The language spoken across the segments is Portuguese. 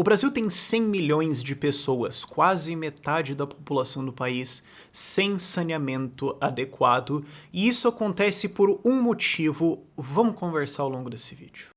O Brasil tem 100 milhões de pessoas, quase metade da população do país, sem saneamento adequado, e isso acontece por um motivo. Vamos conversar ao longo desse vídeo.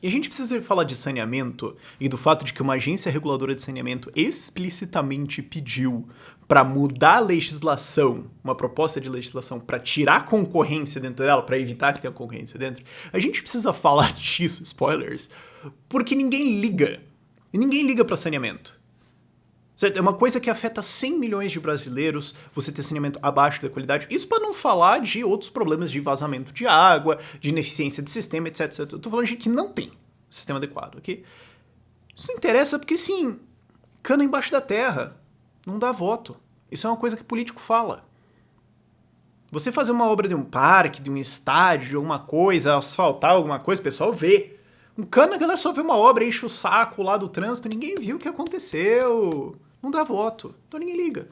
E a gente precisa falar de saneamento e do fato de que uma agência reguladora de saneamento explicitamente pediu para mudar a legislação, uma proposta de legislação para tirar a concorrência dentro dela, para evitar que tenha concorrência dentro. A gente precisa falar disso, spoilers, porque ninguém liga. E ninguém liga para saneamento. Certo? É uma coisa que afeta 100 milhões de brasileiros, você ter saneamento abaixo da qualidade. Isso para não falar de outros problemas de vazamento de água, de ineficiência de sistema, etc, etc. Eu tô falando de que não tem sistema adequado, ok? Isso não interessa porque, sim, cana embaixo da terra não dá voto. Isso é uma coisa que político fala. Você fazer uma obra de um parque, de um estádio, de alguma coisa, asfaltar alguma coisa, o pessoal vê. Um cano, a galera só vê uma obra, enche o saco lá do trânsito, ninguém viu o que aconteceu. Não dá voto, então ninguém liga.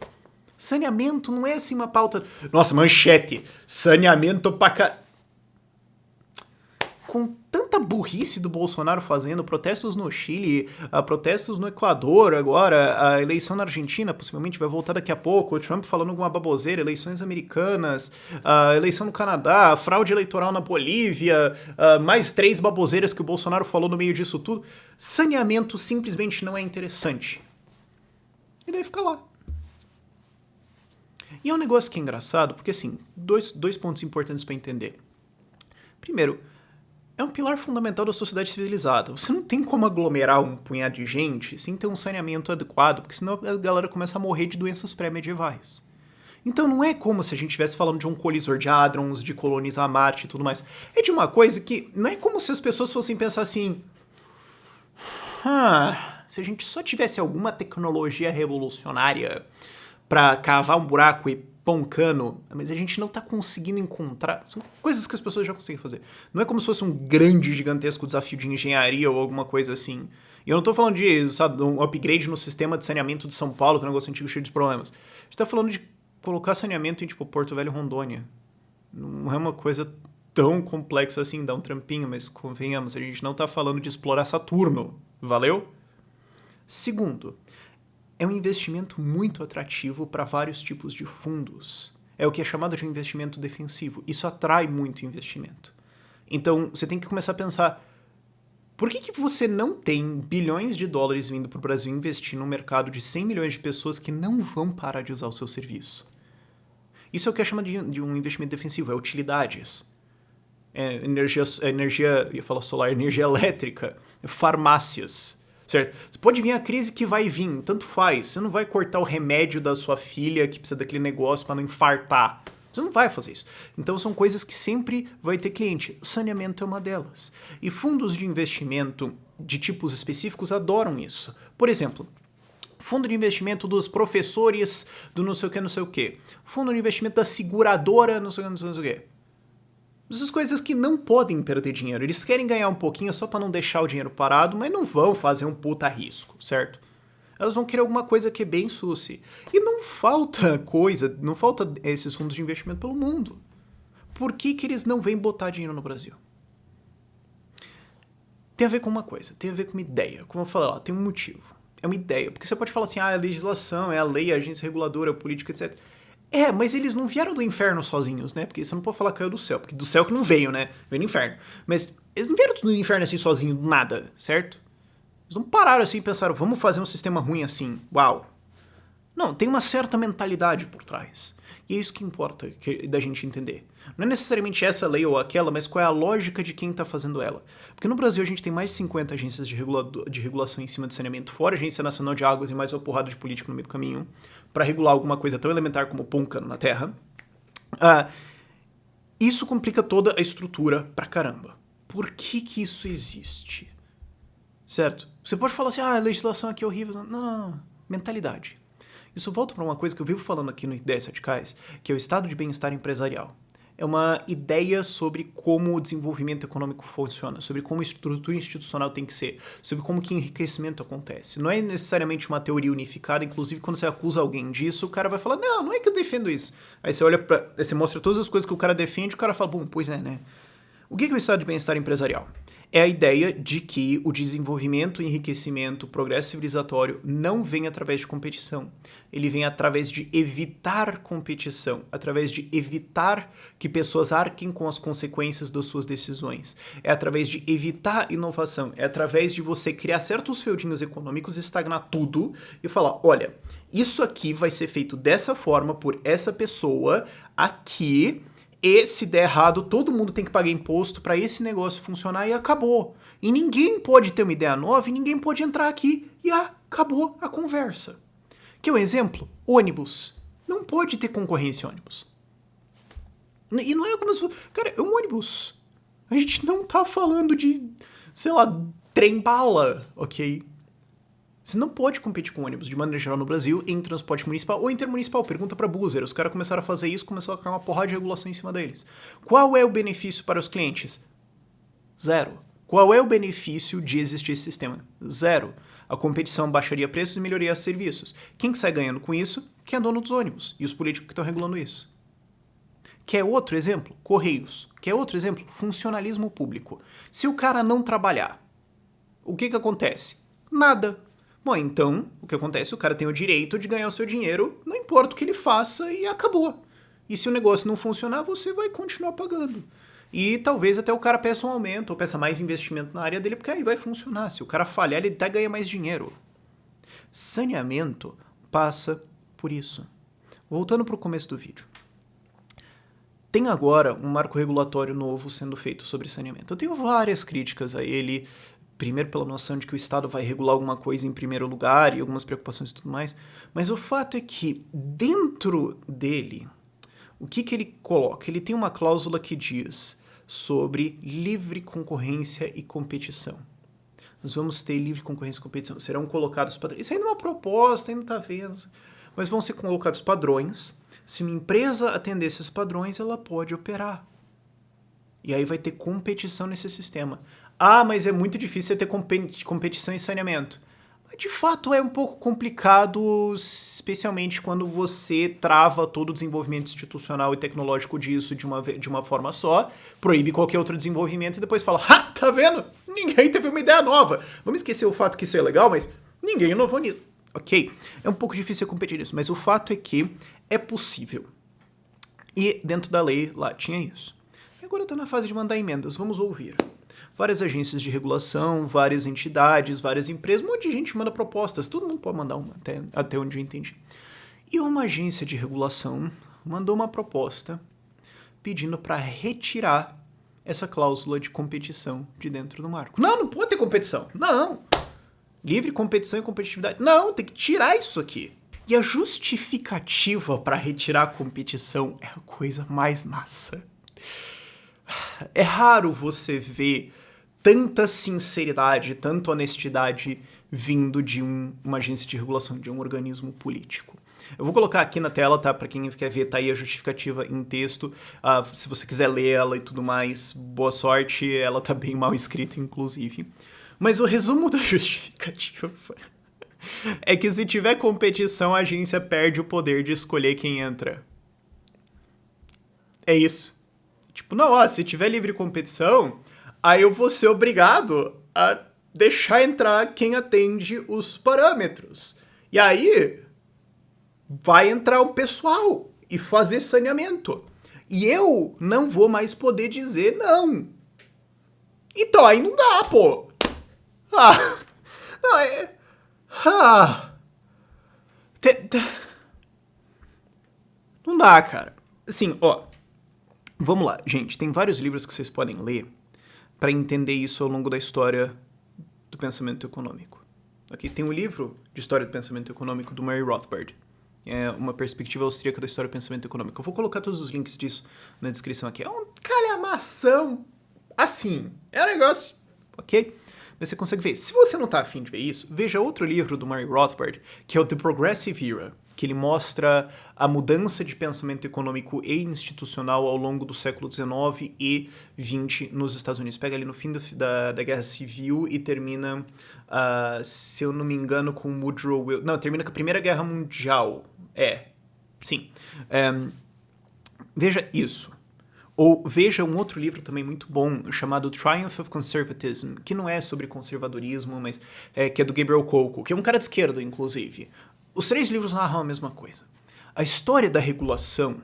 Saneamento não é assim uma pauta... Nossa, manchete, saneamento pra... Com tanta burrice do Bolsonaro fazendo, protestos no Chile, protestos no Equador agora, a eleição na Argentina possivelmente vai voltar daqui a pouco, o Trump falando alguma baboseira, eleições americanas, a eleição no Canadá, fraude eleitoral na Bolívia, mais 3 baboseiras que o Bolsonaro falou no meio disso tudo. Saneamento simplesmente não é interessante. E daí fica lá. E é um negócio que é engraçado, porque assim, dois pontos importantes para entender. Primeiro, é um pilar fundamental da sociedade civilizada. Você não tem como aglomerar um punhado de gente sem ter um saneamento adequado, porque senão a galera começa a morrer de doenças pré-medievais. Então não é como se a gente estivesse falando de um colisor de hadrons, de colonizar Marte e tudo mais. É de uma coisa que não é como se as pessoas fossem pensar assim... se a gente só tivesse alguma tecnologia revolucionária para cavar um buraco e pôr um cano, mas a gente não tá conseguindo encontrar. São coisas que as pessoas já conseguem fazer. Não é como se fosse um grande, gigantesco desafio de engenharia ou alguma coisa assim. E eu não tô falando de, sabe, um upgrade no sistema de saneamento de São Paulo, que é um negócio antigo cheio de problemas. A gente tá falando de colocar saneamento em, tipo, Porto Velho, Rondônia. Não é uma coisa tão complexa assim, dá um trampinho, mas convenhamos, a gente não tá falando de explorar Saturno. Valeu? Segundo, é um investimento muito atrativo para vários tipos de fundos. É o que é chamado de um investimento defensivo. Isso atrai muito investimento. Então, você tem que começar a pensar, por que você não tem bilhões de dólares vindo para o Brasil investir num mercado de 100 milhões de pessoas que não vão parar de usar o seu serviço? Isso é o que é chamado de um investimento defensivo, é utilidades. Energia, eu ia falar solar, energia elétrica, farmácias. Certo? Você pode vir a crise que vai vir, tanto faz. Você não vai cortar o remédio da sua filha que precisa daquele negócio para não infartar. Você não vai fazer isso. Então são coisas que sempre vai ter cliente. Saneamento é uma delas. E fundos de investimento de tipos específicos adoram isso. Por exemplo, fundo de investimento dos professores do não sei o que, não sei o que. Fundo de investimento da seguradora, não sei o que, não sei o que. Essas coisas que não podem perder dinheiro. Eles querem ganhar um pouquinho só para não deixar o dinheiro parado, mas não vão fazer um puta risco, certo? Elas vão querer alguma coisa que é bem suci. E não falta coisa, não falta esses fundos de investimento pelo mundo. Por que eles não vêm botar dinheiro no Brasil? Tem a ver com uma coisa, tem a ver com uma ideia. Como eu falei lá, tem um motivo. É uma ideia. Porque você pode falar assim, é a legislação, é a lei, a agência reguladora, a política, etc. Mas eles não vieram do inferno sozinhos, né? Porque você não pode falar que caiu do céu, porque do céu que não veio, né? Veio do inferno. Mas eles não vieram do inferno assim sozinhos, do nada, certo? Eles não pararam assim e pensaram, vamos fazer um sistema ruim assim, uau. Não, tem uma certa mentalidade por trás. E é isso que importa da gente entender. Não é necessariamente essa lei ou aquela, mas qual é a lógica de quem está fazendo ela. Porque no Brasil a gente tem mais de 50 agências de regulação em cima de saneamento, fora a Agência Nacional de Águas e mais uma porrada de político no meio do caminho, para regular alguma coisa tão elementar como pôr um cano na terra. Isso complica toda a estrutura pra caramba. Por que isso existe? Certo? Você pode falar assim, a legislação aqui é horrível. Não. Mentalidade. Isso volta para uma coisa que eu vivo falando aqui no Ideias Radicais, que é o estado de bem-estar empresarial. é uma ideia sobre como o desenvolvimento econômico funciona, sobre como a estrutura institucional tem que ser, sobre como que enriquecimento acontece. Não é necessariamente uma teoria unificada, inclusive quando você acusa alguém disso, o cara vai falar, não é que eu defendo isso. Aí você olha aí você mostra todas as coisas que o cara defende, o cara fala, bom, pois é, né? O que é o estado de bem-estar empresarial? É a ideia de que o desenvolvimento, o enriquecimento, o progresso civilizatório não vem através de competição. Ele vem através de evitar competição, através de evitar que pessoas arquem com as consequências das suas decisões. É através de evitar inovação, é através de você criar certos feudinhos econômicos, estagnar tudo e falar, olha, isso aqui vai ser feito dessa forma por essa pessoa aqui. E se der errado, todo mundo tem que pagar imposto para esse negócio funcionar e acabou. E ninguém pode ter uma ideia nova e ninguém pode entrar aqui e acabou a conversa. Que é um exemplo? Ônibus. Não pode ter concorrência em ônibus. E não é como se... Cara, é um ônibus. A gente não tá falando de, sei lá, trem-bala, ok? Você não pode competir com ônibus, de maneira geral, no Brasil, em transporte municipal ou intermunicipal. Pergunta pra Buzzer. Os caras começaram a fazer isso, começou a cair uma porrada de regulação em cima deles. Qual é o benefício para os clientes? Zero. Qual é o benefício de existir esse sistema? Zero. A competição baixaria preços e melhoraria serviços. Quem que sai ganhando com isso? Quem é dono dos ônibus e os políticos que estão regulando isso. Quer outro exemplo? Correios. Quer outro exemplo? Funcionalismo público. Se o cara não trabalhar, o que acontece? Nada. Bom, então, o que acontece? O cara tem o direito de ganhar o seu dinheiro, não importa o que ele faça, e acabou. E se o negócio não funcionar, você vai continuar pagando. E talvez até o cara peça um aumento, ou peça mais investimento na área dele, porque aí vai funcionar. Se o cara falhar, ele até ganha mais dinheiro. Saneamento passa por isso. Voltando para o começo do vídeo. Tem agora um marco regulatório novo sendo feito sobre saneamento. Eu tenho várias críticas a ele. Primeiro pela noção de que o Estado vai regular alguma coisa em primeiro lugar e algumas preocupações e tudo mais. Mas o fato é que dentro dele, o que ele coloca? Ele tem uma cláusula que diz sobre livre concorrência e competição. Nós vamos ter livre concorrência e competição. Serão colocados padrões. Isso ainda é uma proposta, ainda está vendo. Mas vão ser colocados padrões. Se uma empresa atender esses padrões, ela pode operar. E aí vai ter competição nesse sistema. Mas é muito difícil ter competição em saneamento. Mas de fato é um pouco complicado, especialmente quando você trava todo o desenvolvimento institucional e tecnológico disso de uma forma só, proíbe qualquer outro desenvolvimento e depois fala, tá vendo? Ninguém teve uma ideia nova. Vamos esquecer o fato que isso é legal, mas ninguém inovou nisso. Ok? É um pouco difícil competir nisso, mas o fato é que é possível. E dentro da lei lá tinha isso. E agora está na fase de mandar emendas, vamos ouvir. Várias agências de regulação, várias entidades, várias empresas, um monte de gente manda propostas, todo mundo pode mandar uma, até onde eu entendi. E uma agência de regulação mandou uma proposta pedindo para retirar essa cláusula de competição de dentro do marco. Não pode ter competição, não. Livre competição e competitividade, não, tem que tirar isso aqui. E a justificativa para retirar a competição é a coisa mais massa. É raro você ver tanta sinceridade, tanta honestidade vindo de uma agência de regulação, de um organismo político. Eu vou colocar aqui na tela, tá? Para quem quer ver, tá aí a justificativa em texto. Se você quiser ler ela e tudo mais, boa sorte. Ela tá bem mal escrita, inclusive. Mas o resumo da justificativa é que se tiver competição, a agência perde o poder de escolher quem entra. É isso. Tipo, não, se tiver livre competição, aí eu vou ser obrigado a deixar entrar quem atende os parâmetros. E aí vai entrar o pessoal e fazer saneamento. E eu não vou mais poder dizer não. Então aí não dá, pô. Não dá, cara. Assim, vamos lá, gente. Tem vários livros que vocês podem ler para entender isso ao longo da história do pensamento econômico. Aqui tem um livro de história do pensamento econômico do Murray Rothbard. É uma perspectiva austríaca da história do pensamento econômico. Eu vou colocar todos os links disso na descrição aqui. É um calhamação assim. É um negócio, ok? Mas você consegue ver. Se você não tá afim de ver isso, veja outro livro do Murray Rothbard, que é o The Progressive Era. que ele mostra a mudança de pensamento econômico e institucional ao longo do século XIX e XX nos Estados Unidos. Pega ali no fim da Guerra Civil e termina, se eu não me engano, com Woodrow Wilson. Não, termina com a Primeira Guerra Mundial. Sim. Veja isso. Ou veja um outro livro também muito bom, chamado Triumph of Conservatism, que não é sobre conservadorismo, mas que é do Gabriel Coco, que é um cara de esquerda, inclusive. Os 3 livros narram a mesma coisa. A história da regulação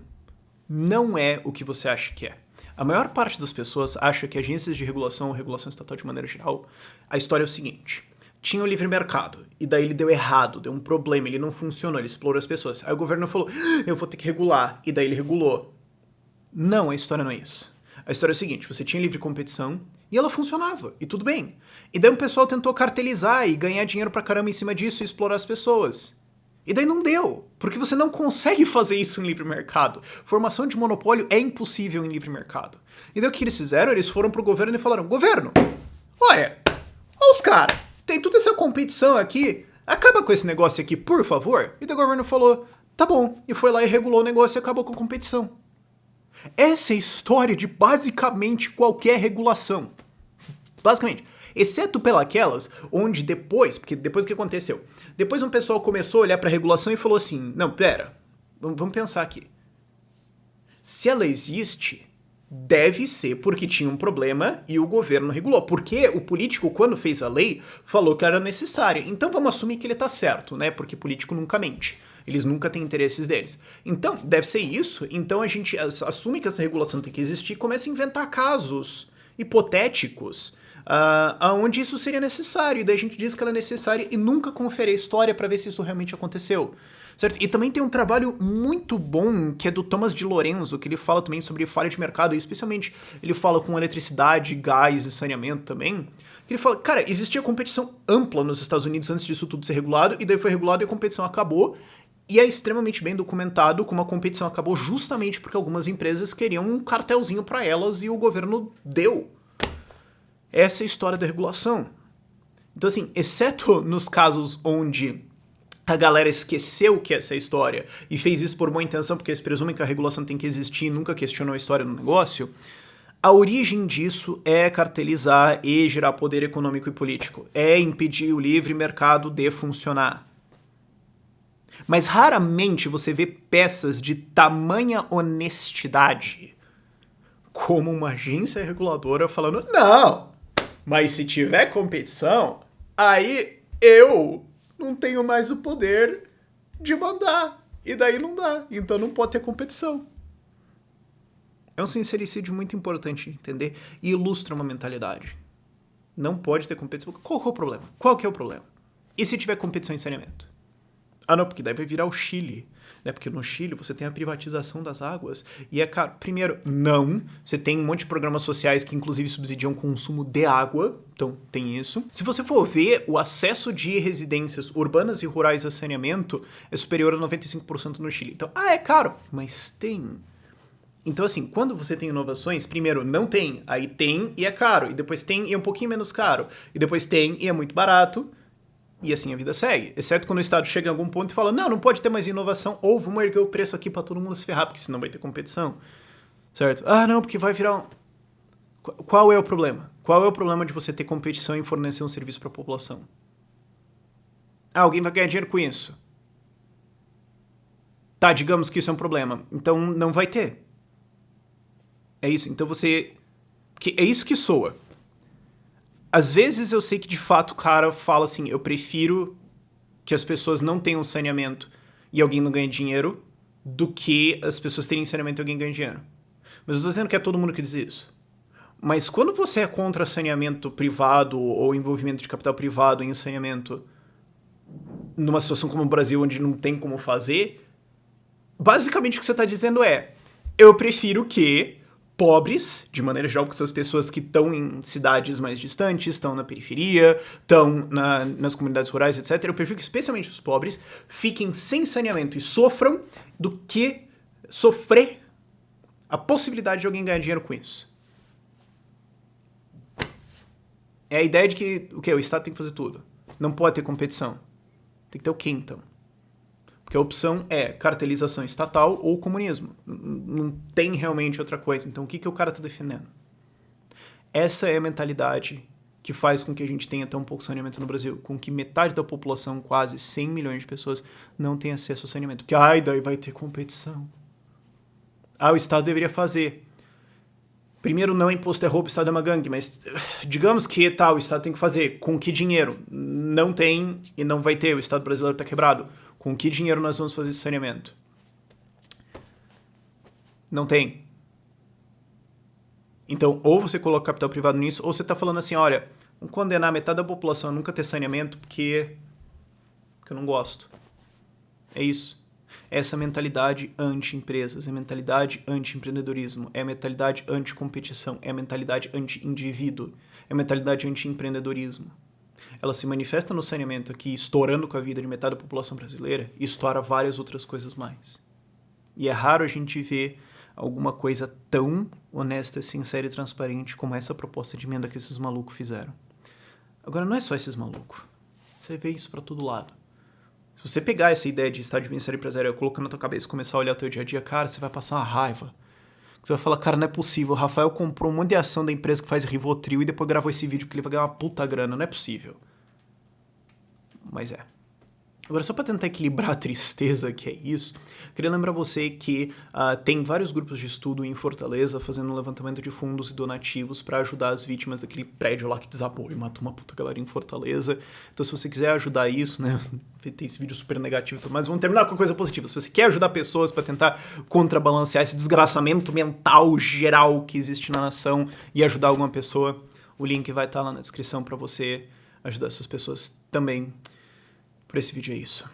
não é o que você acha que é. A maior parte das pessoas acha que agências de regulação ou regulação estatal de maneira geral, a história é o seguinte: tinha o livre mercado, e daí ele deu errado, deu um problema, ele não funcionou, ele explorou as pessoas. Aí o governo falou, eu vou ter que regular, e daí ele regulou. Não, a história não é isso. A história é o seguinte, você tinha livre competição e ela funcionava, e tudo bem. E daí um pessoal tentou cartelizar e ganhar dinheiro pra caramba em cima disso e explorar as pessoas. E daí não deu, porque você não consegue fazer isso em livre mercado. Formação de monopólio é impossível em livre mercado. E daí o que eles fizeram? Eles foram pro governo e falaram, governo, olha os caras, tem toda essa competição aqui, acaba com esse negócio aqui, por favor. E daí o governo falou, tá bom, e foi lá e regulou o negócio e acabou com a competição. Essa é a história de basicamente qualquer regulação. Basicamente. Exceto pelas onde depois, porque depois o que aconteceu? Depois um pessoal começou a olhar para a regulação e falou assim, não, pera, vamos pensar aqui. Se ela existe, deve ser porque tinha um problema e o governo regulou. Porque o político, quando fez a lei, falou que era necessária. Então vamos assumir que ele tá certo, né? Porque político nunca mente. Eles nunca têm interesses deles. Então, deve ser isso. Então a gente assume que essa regulação tem que existir e começa a inventar casos hipotéticos aonde isso seria necessário. E daí a gente diz que ela é necessária e nunca confere a história para ver se isso realmente aconteceu. Certo? E também tem um trabalho muito bom que é do Thomas de Lorenzo, que ele fala também sobre falha de mercado, e especialmente ele fala com eletricidade, gás e saneamento também. Ele fala, cara, existia competição ampla nos Estados Unidos antes disso tudo ser regulado, e daí foi regulado e a competição acabou. E é extremamente bem documentado como a competição acabou justamente porque algumas empresas queriam um cartelzinho para elas e o governo deu. Essa é a história da regulação. Então, assim, exceto nos casos onde a galera esqueceu que essa é a história e fez isso por boa intenção, porque eles presumem que a regulação tem que existir e nunca questionou a história do negócio, a origem disso é cartelizar e gerar poder econômico e político. É impedir o livre mercado de funcionar. Mas raramente você vê peças de tamanha honestidade como uma agência reguladora falando, não, mas se tiver competição, aí eu não tenho mais o poder de mandar. E daí não dá. Então não pode ter competição. É um sincericídio muito importante de entender e ilustra uma mentalidade. Não pode ter competição. Qual que é o problema? Qual que é o problema? E se tiver competição em saneamento? Ah, não, porque daí vai virar o Chile, né? Porque no Chile você tem a privatização das águas e é caro. Primeiro, não. Você tem um monte de programas sociais que inclusive subsidiam o consumo de água, então tem isso. Se você for ver, o acesso de residências urbanas e rurais a saneamento é superior a 95% no Chile. Então, é caro, mas tem. Então, assim, quando você tem inovações, primeiro não tem, aí tem e é caro, e depois tem e é um pouquinho menos caro, e depois tem e é muito barato. E assim a vida segue. Exceto quando o Estado chega em algum ponto e fala, não pode ter mais inovação, ou vamos erguer o preço aqui pra todo mundo se ferrar, porque senão vai ter competição. Certo? Ah, não, porque vai virar um... Qual é o problema? Qual é o problema de você ter competição em fornecer um serviço pra população? Ah, alguém vai ganhar dinheiro com isso. Tá, digamos que isso é um problema. Então não vai ter. É isso. Então você... É isso que soa. Às vezes eu sei que de fato o cara fala assim, eu prefiro que as pessoas não tenham saneamento e alguém não ganhe dinheiro do que as pessoas terem saneamento e alguém ganhe dinheiro. Mas eu tô dizendo que é todo mundo que diz isso. Mas quando você é contra saneamento privado ou envolvimento de capital privado em saneamento numa situação como o Brasil onde não tem como fazer, basicamente o que você tá dizendo é, eu prefiro que pobres, de maneira geral, porque são as pessoas que estão em cidades mais distantes, estão na periferia, estão nas comunidades rurais, etc. Eu prefiro que, especialmente os pobres, fiquem sem saneamento e sofram do que sofrer a possibilidade de alguém ganhar dinheiro com isso. É a ideia de que o Estado tem que fazer tudo. Não pode ter competição. Tem que ter o quê, então? Porque a opção é cartelização estatal ou comunismo. Não tem realmente outra coisa. Então, o que o cara está defendendo? Essa é a mentalidade que faz com que a gente tenha tão pouco saneamento no Brasil. Com que metade da população, quase 100 milhões de pessoas, não tem acesso ao saneamento. Porque, daí vai ter competição. O Estado deveria fazer. Primeiro, não imposto é roubo, o Estado é uma gangue. Mas, digamos que o Estado tem que fazer. Com que dinheiro? Não tem e não vai ter. O Estado brasileiro está quebrado. Com que dinheiro nós vamos fazer esse saneamento? Não tem. Então, ou você coloca capital privado nisso, ou você está falando assim, olha, vamos condenar metade da população a nunca ter saneamento porque eu não gosto. É isso. Essa mentalidade anti-empresas, é mentalidade anti-empreendedorismo, é mentalidade anti-competição, é mentalidade anti-indivíduo, é mentalidade anti-empreendedorismo. Ela se manifesta no saneamento aqui, estourando com a vida de metade da população brasileira, e estoura várias outras coisas mais. E é raro a gente ver alguma coisa tão honesta, sincera e transparente como essa proposta de emenda que esses malucos fizeram. Agora, não é só esses malucos. Você vê isso pra todo lado. Se você pegar essa ideia de estado de bem-estar empresarial, colocar na tua cabeça e começar a olhar o teu dia a dia, cara, você vai passar uma raiva. Você vai falar, cara, não é possível. O Rafael comprou um monte de ação da empresa que faz Rivotril e depois gravou esse vídeo porque ele vai ganhar uma puta grana. Não é possível. Mas é. Agora, só para tentar equilibrar a tristeza que é isso, queria lembrar você que tem vários grupos de estudo em Fortaleza fazendo um levantamento de fundos e donativos para ajudar as vítimas daquele prédio lá que desabou e matou uma puta galera em Fortaleza. Então, se você quiser ajudar isso, né, tem esse vídeo super negativo, mas vamos terminar com coisa positiva. Se você quer ajudar pessoas para tentar contrabalancear esse desgraçamento mental geral que existe na nação e ajudar alguma pessoa, o link vai estar lá na descrição para você ajudar essas pessoas também. Por esse vídeo é isso.